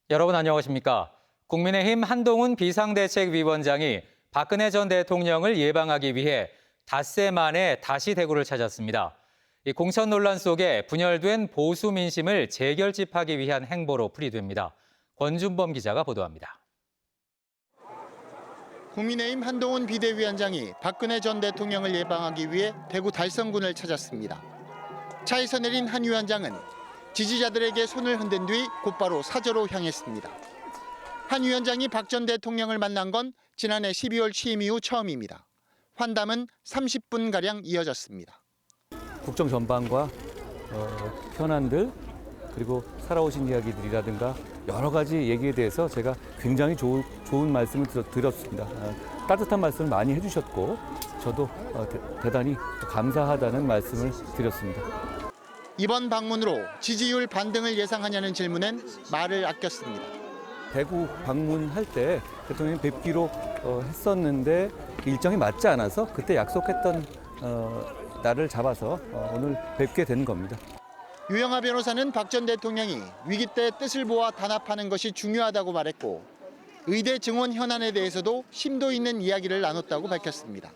여러분 안녕하십니까? 국민의힘 한동훈 비상대책위원장이 박근혜 전 대통령을 예방하기 위해 닷새 만에 다시 대구를 찾았습니다. 이 공천 논란 속에 분열된 보수 민심을 재결집하기 위한 행보로 풀이됩니다. 권준범 기자가 보도합니다. 국민의힘 한동훈 비대위원장이 박근혜 전 대통령을 예방하기 위해 대구 달성군을 찾았습니다. 차에서 내린 한 위원장은 지지자들에게 손을 흔든 뒤 곧바로 사저로 향했습니다. 한 위원장이 박 전 대통령을 만난 건 지난해 12월 취임 이후 처음입니다. 환담은 30분가량 이어졌습니다. 국정 전반과 현안들 그리고 살아오신 이야기들이라든가 여러 가지 얘기에 대해서 제가 굉장히 좋은 말씀을 드렸습니다. 따뜻한 말씀을 많이 해주셨고 저도 대단히 감사하다는 말씀을 드렸습니다. 이번 방문으로 지지율 반등을 예상하냐는 질문엔 말을 아꼈습니다. 대구 방문할 때 대통령이 뵙기로 했었는데 일정이 맞지 않아서 그때 약속했던 날을 잡아서 오늘 뵙게 된 겁니다. 유영하 변호사는 박 전 대통령이 위기 때 뜻을 모아 단합하는 것이 중요하다고 말했고 의대 증원 현안에 대해서도 심도 있는 이야기를 나눴다고 밝혔습니다.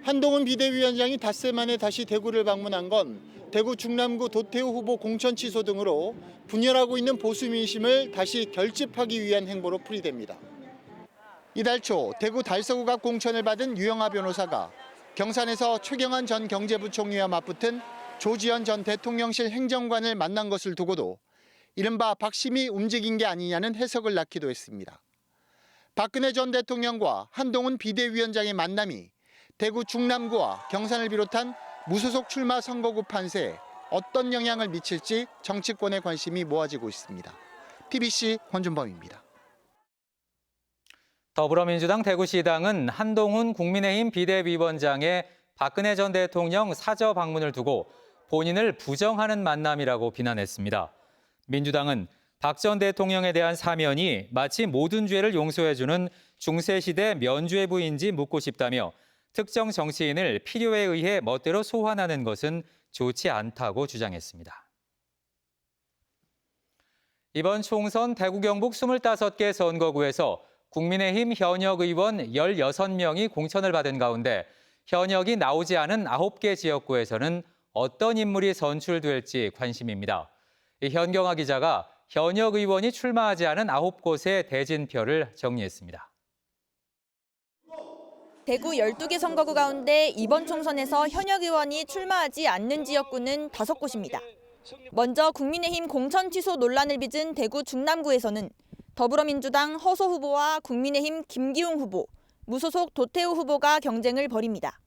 한동훈 비대위원장이 닷새 만에 다시 대구를 방문한 건 대구 중남구 도태우 후보 공천 취소 등으로 분열하고 있는 보수 민심을 다시 결집하기 위한 행보로 풀이됩니다. 이달 초 대구 달서구 앞 공천을 받은 유영하 변호사가 경산에서 최경환 전 경제부총리와 맞붙은 조지현 전 대통령실 행정관을 만난 것을 두고도 이른바 박심이 움직인 게 아니냐는 해석을 낳기도 했습니다. 박근혜 전 대통령과 한동훈 비대위원장의 만남이 대구 중남구와 경산을 비롯한 무소속 출마 선거구 판세에 어떤 영향을 미칠지 정치권의 관심이 모아지고 있습니다. TBC 권준범입니다. 더불어민주당 대구시당은 한동훈 국민의힘 비대위원장의 박근혜 전 대통령 사저 방문을 두고 본인을 부정하는 만남이라고 비난했습니다. 민주당은 박 전 대통령에 대한 사면이 마치 모든 죄를 용서해주는 중세시대 면죄부인지 묻고 싶다며 특정 정치인을 필요에 의해 멋대로 소환하는 것은 좋지 않다고 주장했습니다. 이번 총선 대구 경북 25개 선거구에서 국민의힘 현역 의원 16명이 공천을 받은 가운데 현역이 나오지 않은 9개 지역구에서는 어떤 인물이 선출될지 관심입니다. 현경화 기자가 현역 의원이 출마하지 않은 9곳의 대진표를 정리했습니다. 대구 12개 선거구 가운데 이번 총선에서 현역 의원이 출마하지 않는 지역구는 5곳입니다. 먼저 국민의힘 공천 취소 논란을 빚은 대구 중남구에서는 더불어민주당 허소 후보와 국민의힘 김기웅 후보, 무소속 도태우 후보가 경쟁을 벌입니다.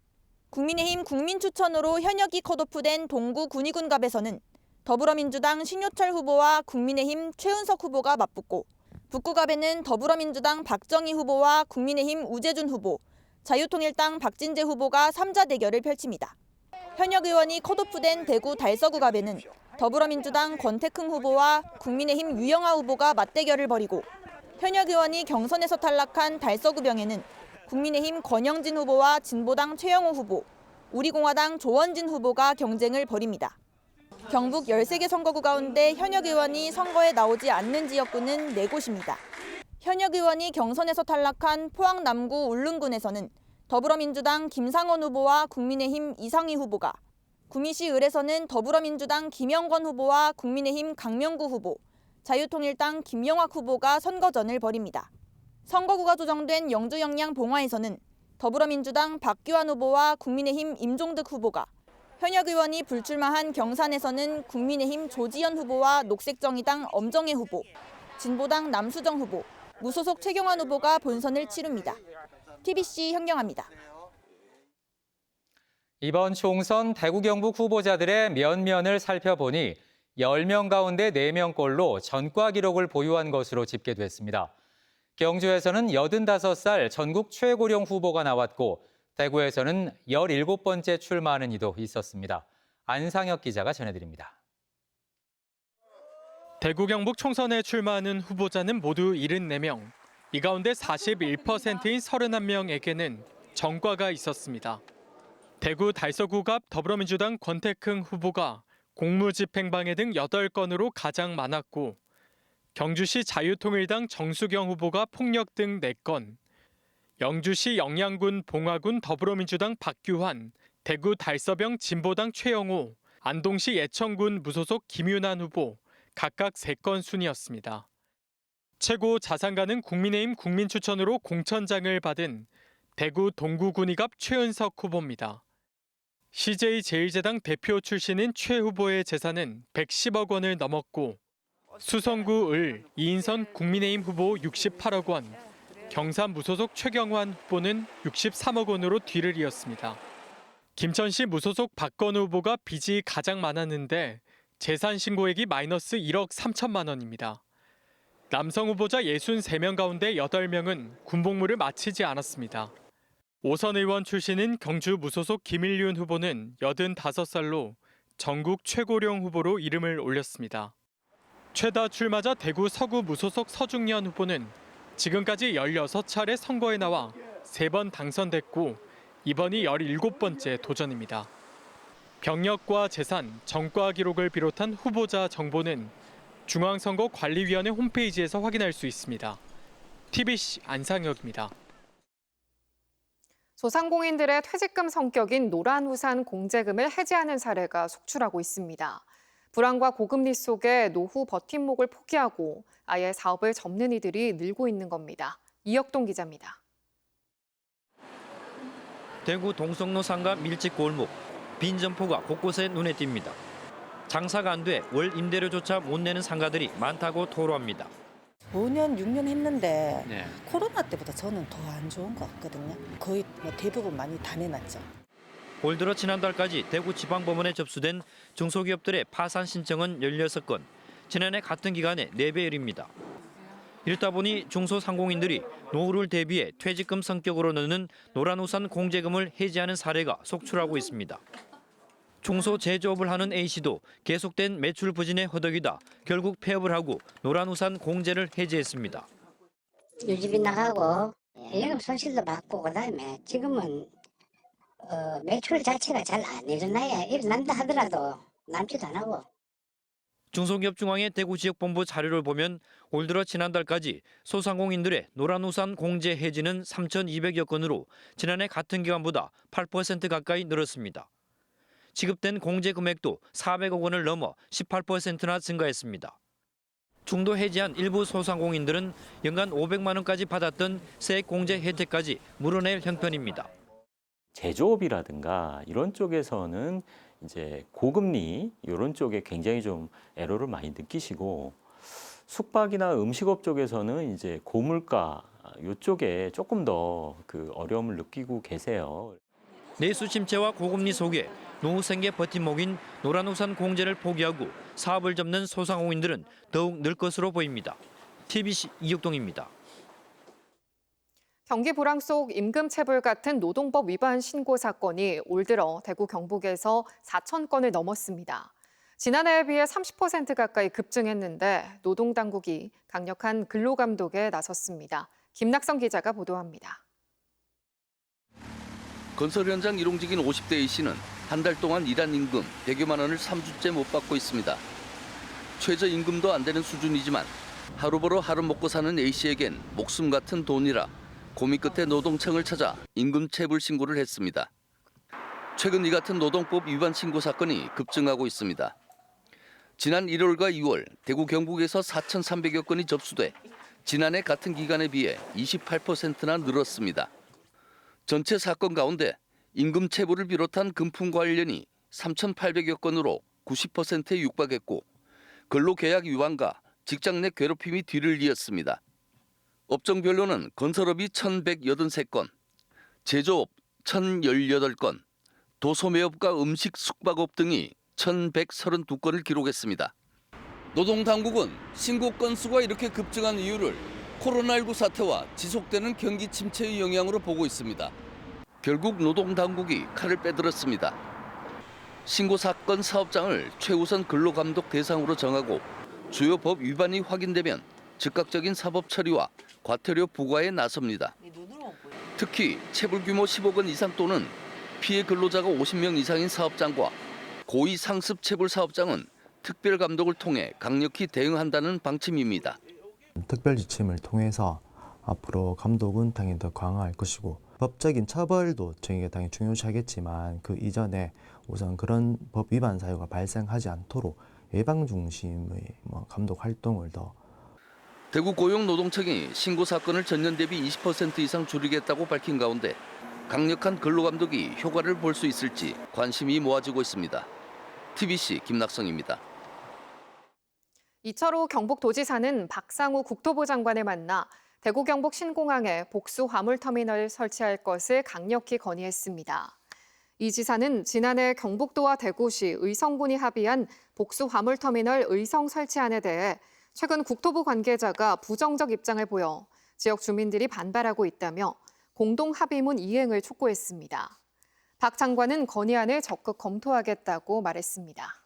국민의힘 국민추천으로 현역이 컷오프된 동구 군위군갑에서는 더불어민주당 신효철 후보와 국민의힘 최은석 후보가 맞붙고 북구갑에는 더불어민주당 박정희 후보와 국민의힘 우재준 후보, 자유통일당 박진재 후보가 3자 대결을 펼칩니다. 현역 의원이 컷오프된 대구 달서구갑에는 더불어민주당 권태흥 후보와 국민의힘 유영하 후보가 맞대결을 벌이고 현역 의원이 경선에서 탈락한 달서구병에는 국민의힘 권영진 후보와 진보당 최영호 후보, 우리공화당 조원진 후보가 경쟁을 벌입니다. 경북 13개 선거구 가운데 현역 의원이 선거에 나오지 않는 지역구는 4곳입니다. 현역 의원이 경선에서 탈락한 포항 남구 울릉군에서는 더불어민주당 김상원 후보와 국민의힘 이상희 후보가, 구미시 을에서는 더불어민주당 김영권 후보와 국민의힘 강명구 후보, 자유통일당 김영학 후보가 선거전을 벌입니다. 선거구가 조정된 영주 영양 봉화에서는 더불어민주당 박규환 후보와 국민의힘 임종득 후보가, 현역 의원이 불출마한 경산에서는 국민의힘 조지현 후보와 녹색정의당 엄정혜 후보, 진보당 남수정 후보, 무소속 최경환 후보가 본선을 치릅니다. TBC 현경화입니다. 이번 총선 대구 경북 후보자들의 면면을 살펴보니 10명 가운데 4명꼴로 전과 기록을 보유한 것으로 집계됐습니다. 경주에서는 85살 전국 최고령 후보가 나왔고 대구에서는 17번째 출마하는 이도 있었습니다. 안상혁 기자가 전해드립니다. 대구 경북 총선에 출마하는 후보자는 모두 74명. 이 가운데 41%인 31명에게는 전과가 있었습니다. 대구 달서구갑 더불어민주당 권태흥 후보가 공무집행방해 등 8건으로 가장 많았고 경주시 자유통일당 정수경 후보가 폭력 등 4건, 영주시 영양군 봉화군 더불어민주당 박규환, 대구 달서병 진보당 최영호, 안동시 예천군 무소속 김윤환 후보 각각 3건 순이었습니다. 최고 자산가는 국민의힘 국민추천으로 공천장을 받은 대구 동구군의갑 최은석 후보입니다. CJ제일제당 대표 출신인 최 후보의 재산은 110억 원을 넘었고 수성구 을 이인선 국민의힘 후보 68억 원, 경산 무소속 최경환 후보는 63억 원으로 뒤를 이었습니다. 김천시 무소속 박건우 후보가 빚이 가장 많았는데 재산 신고액이 마이너스 1억 3천만 원입니다. 남성 후보자 63명 가운데 8명은 군복무를 마치지 않았습니다. 오선 의원 출신인 경주 무소속 김일륜 후보는 85살로 전국 최고령 후보로 이름을 올렸습니다. 최다 출마자 대구 서구 무소속 서중년 후보는 지금까지 16차례 선거에 나와 3번 당선됐고 이번이 17번째 도전입니다. 병력과 재산, 전과 기록을 비롯한 후보자 정보는 중앙선거관리위원회 홈페이지에서 확인할 수 있습니다. TBC 안상혁입니다. 소상공인들의 퇴직금 성격인 노란우산 공제금을 해지하는 사례가 속출하고 있습니다. 불안과 고금리 속에 노후 버팀목을 포기하고 아예 사업을 접는 이들이 늘고 있는 겁니다. 이혁동 기자입니다. 대구 동성로 상가 밀집 골목, 빈 점포가 곳곳에 눈에 띕니다. 장사가 안 돼 월 임대료조차 못 내는 상가들이 많다고 토로합니다. 5년, 6년 했는데 코로나 때보다 저는 더 안 좋은 것 같거든요. 거의 대부분 많이 다 내놨죠. 올 들어 지난달까지 대구지방법원에 접수된 중소기업들의 파산 신청은 16건, 지난해 같은 기간의 4배율입니다. 이렇다 보니 중소상공인들이 노후를 대비해 퇴직금 성격으로 넣는 노란우산 공제금을 해지하는 사례가 속출하고 있습니다. 중소제조업을 하는 A씨도 계속된 매출 부진에 허덕이다 결국 폐업을 하고 노란우산 공제를 해지했습니다. 유지비 나가고 영업 손실도 받고 그다음에 지금은 매출 자체가 잘 안 일어나야 일어난다 하더라도 남지도 안 하고. 중소기업중앙회 대구지역본부 자료를 보면 올 들어 지난달까지 소상공인들의 노란우산 공제 해지는 3,200여 건으로 지난해 같은 기간보다 8% 가까이 늘었습니다. 지급된 공제 금액도 400억 원을 넘어 18%나 증가했습니다. 중도 해지한 일부 소상공인들은 연간 500만 원까지 받았던 세액 공제 혜택까지 물어낼 형편입니다. 제조업이라든가 이런 쪽에서는 이제 고금리 이런 쪽에 굉장히 좀 애로를 많이 느끼시고 숙박이나 음식업 쪽에서는 이제 고물가 이쪽에 조금 더 그 어려움을 느끼고 계세요. 내수 침체와 고금리 속에 노후 생계 버팀목인 노란우산 공제를 포기하고 사업을 접는 소상공인들은 더욱 늘 것으로 보입니다. TBC 이혁동입니다. 경기 불황 속 임금체불 같은 노동법 위반 신고 사건이 올 들어 대구 경북에서 4,000건을 넘었습니다. 지난해에 비해 30% 가까이 급증했는데 노동당국이 강력한 근로감독에 나섰습니다. 김낙성 기자가 보도합니다. 건설 현장 일용직인 50대 A씨는 한 달 동안 일한 임금 100여만 원을 3주째 못 받고 있습니다. 최저임금도 안 되는 수준이지만 하루 벌어 하루 먹고 사는 A씨에겐 목숨 같은 돈이라 고민 끝에 노동청을 찾아 임금 체불 신고를 했습니다. 최근 이 같은 노동법 위반 신고 사건이 급증하고 있습니다. 지난 1월과 2월 대구 경북에서 4,300여 건이 접수돼 지난해 같은 기간에 비해 28%나 늘었습니다. 전체 사건 가운데 임금 체불을 비롯한 금품 관련이 3,800여 건으로 90%에 육박했고 근로계약 위반과 직장 내 괴롭힘이 뒤를 이었습니다. 업종별로는 건설업이 1,183건, 제조업 1,018건, 도소매업과 음식 숙박업 등이 1,132건을 기록했습니다. 노동당국은 신고 건수가 이렇게 급증한 이유를 코로나19 사태와 지속되는 경기 침체의 영향으로 보고 있습니다. 결국 노동당국이 칼을 빼들었습니다. 신고 사건 사업장을 최우선 근로감독 대상으로 정하고 주요 법 위반이 확인되면 즉각적인 사법 처리와 과태료 부과에 나섭니다. 특히 체불 규모 10억 원 이상 또는 피해 근로자가 50명 이상인 사업장과 고의 상습 체불 사업장은 특별 감독을 통해 강력히 대응한다는 방침입니다. 특별 지침을 통해서 앞으로 감독은 당연히 더 강화할 것이고 법적인 처벌도 저희가 당연히 중요시하겠지만 그 이전에 우선 그런 법 위반 사유가 발생하지 않도록 예방 중심의 감독 활동을 더 대구 고용노동청이 신고 사건을 전년 대비 20% 이상 줄이겠다고 밝힌 가운데 강력한 근로감독이 효과를 볼 수 있을지 관심이 모아지고 있습니다. TBC 김낙성입니다. 이철호 경북도지사는 박상우 국토부 장관을 만나 대구 경북 신공항에 복수 화물터미널을 설치할 것을 강력히 건의했습니다. 이 지사는 지난해 경북도와 대구시, 의성군이 합의한 복수 화물터미널 의성 설치안에 대해 최근 국토부 관계자가 부정적 입장을 보여 지역 주민들이 반발하고 있다며 공동 합의문 이행을 촉구했습니다. 박 장관은 건의안을 적극 검토하겠다고 말했습니다.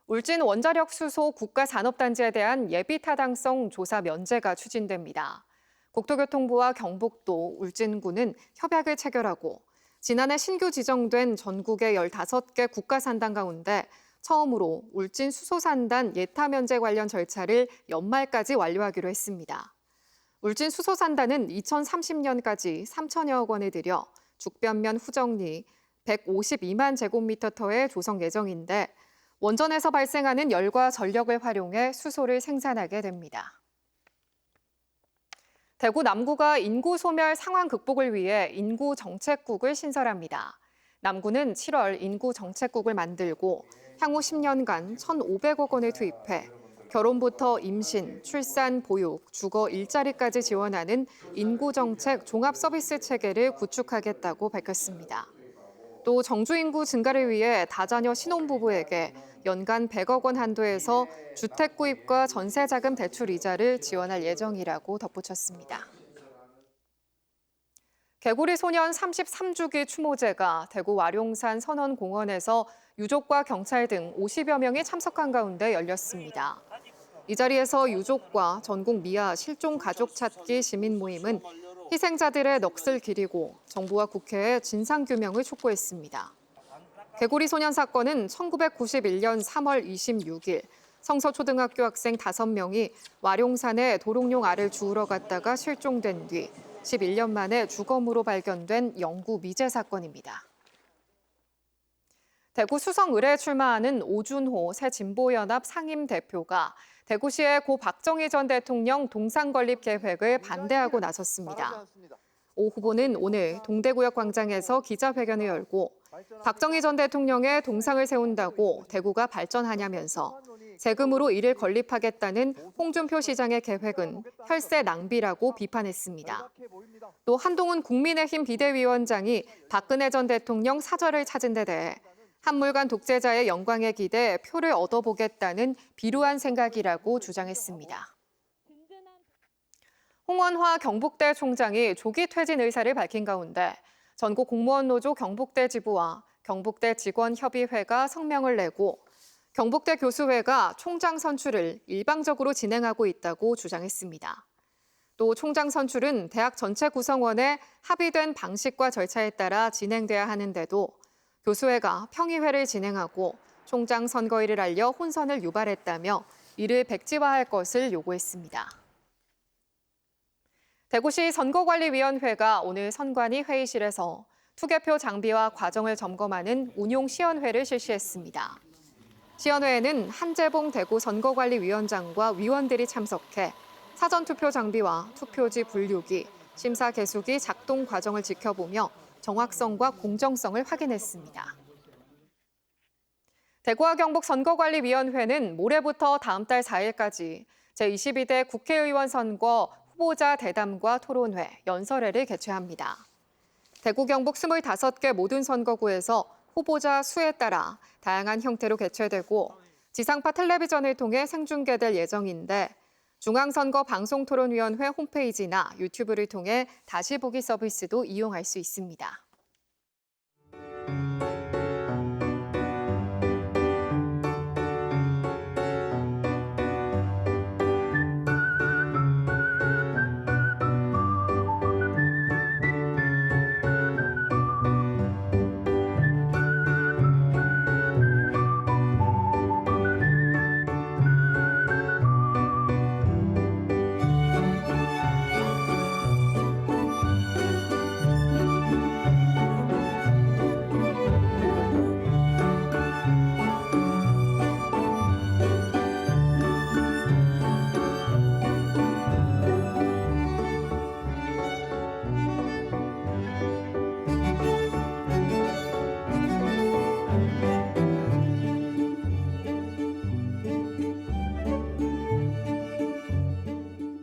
울진 원자력 수소 국가산업단지에 대한 예비타당성 조사 면제가 추진됩니다. 국토교통부와 경북도, 울진군은 협약을 체결하고 지난해 신규 지정된 전국의 15개 국가산단 가운데 처음으로 울진 수소산단 예타 면제 관련 절차를 연말까지 완료하기로 했습니다. 울진 수소산단은 2030년까지 3천여억 원을 들여 죽변면 후정리 152만 제곱미터터의 조성 예정인데 원전에서 발생하는 열과 전력을 활용해 수소를 생산하게 됩니다. 대구 남구가 인구 소멸 상황 극복을 위해 인구 정책국을 신설합니다. 남구는 7월 인구 정책국을 만들고 향후 10년간 1,500억 원을 투입해 결혼부터 임신, 출산, 보육, 주거, 일자리까지 지원하는 인구정책 종합서비스 체계를 구축하겠다고 밝혔습니다. 또 정주 인구 증가를 위해 다자녀 신혼부부에게 연간 100억 원 한도에서 주택 구입과 전세자금 대출 이자를 지원할 예정이라고 덧붙였습니다. 개구리 소년 33주기 추모제가 대구 와룡산 선원공원에서 유족과 경찰 등 50여 명이 참석한 가운데 열렸습니다. 이 자리에서 유족과 전국 미아 실종 가족 찾기 시민 모임은 희생자들의 넋을 기리고 정부와 국회에 진상규명을 촉구했습니다. 개구리 소년 사건은 1991년 3월 26일 성서초등학교 학생 5명이 와룡산에 도롱뇽 알을 주우러 갔다가 실종된 뒤 11년 만에 주검으로 발견된 영구 미제 사건입니다. 대구 수성을에 출마하는 오준호 새진보연합 상임대표가 대구시의 고 박정희 전 대통령 동상 건립 계획을 반대하고 나섰습니다. 오 후보는 오늘 동대구역 광장에서 기자회견을 열고 박정희 전 대통령의 동상을 세운다고 대구가 발전하냐면서 세금으로 이를 건립하겠다는 홍준표 시장의 계획은 혈세 낭비라고 비판했습니다. 또 한동훈 국민의힘 비대위원장이 박근혜 전 대통령 사절을 찾은 데 대해 한물간 독재자의 영광에 기대 표를 얻어보겠다는 비루한 생각이라고 주장했습니다. 홍원화 경북대 총장이 조기 퇴진 의사를 밝힌 가운데 전국 공무원 노조 경북대 지부와 경북대 직원협의회가 성명을 내고 경북대 교수회가 총장 선출을 일방적으로 진행하고 있다고 주장했습니다. 또 총장 선출은 대학 전체 구성원의 합의된 방식과 절차에 따라 진행돼야 하는데도 교수회가 평의회를 진행하고 총장 선거일을 알려 혼선을 유발했다며 이를 백지화할 것을 요구했습니다. 대구시 선거관리위원회가 오늘 선관위 회의실에서 투개표 장비와 과정을 점검하는 운용시연회를 실시했습니다. 시연회에는 한재봉 대구 선거관리위원장과 위원들이 참석해 사전투표 장비와 투표지 분류기, 심사 개수기 작동 과정을 지켜보며 정확성과 공정성을 확인했습니다. 대구와 경북 선거관리위원회는 모레부터 다음 달 4일까지 제22대 국회의원 선거 후보자 대담과 토론회, 연설회를 개최합니다. 대구 경북 25개 모든 선거구에서 후보자 수에 따라 다양한 형태로 개최되고 지상파 텔레비전을 통해 생중계될 예정인데 중앙선거방송토론위원회 홈페이지나 유튜브를 통해 다시 보기 서비스도 이용할 수 있습니다.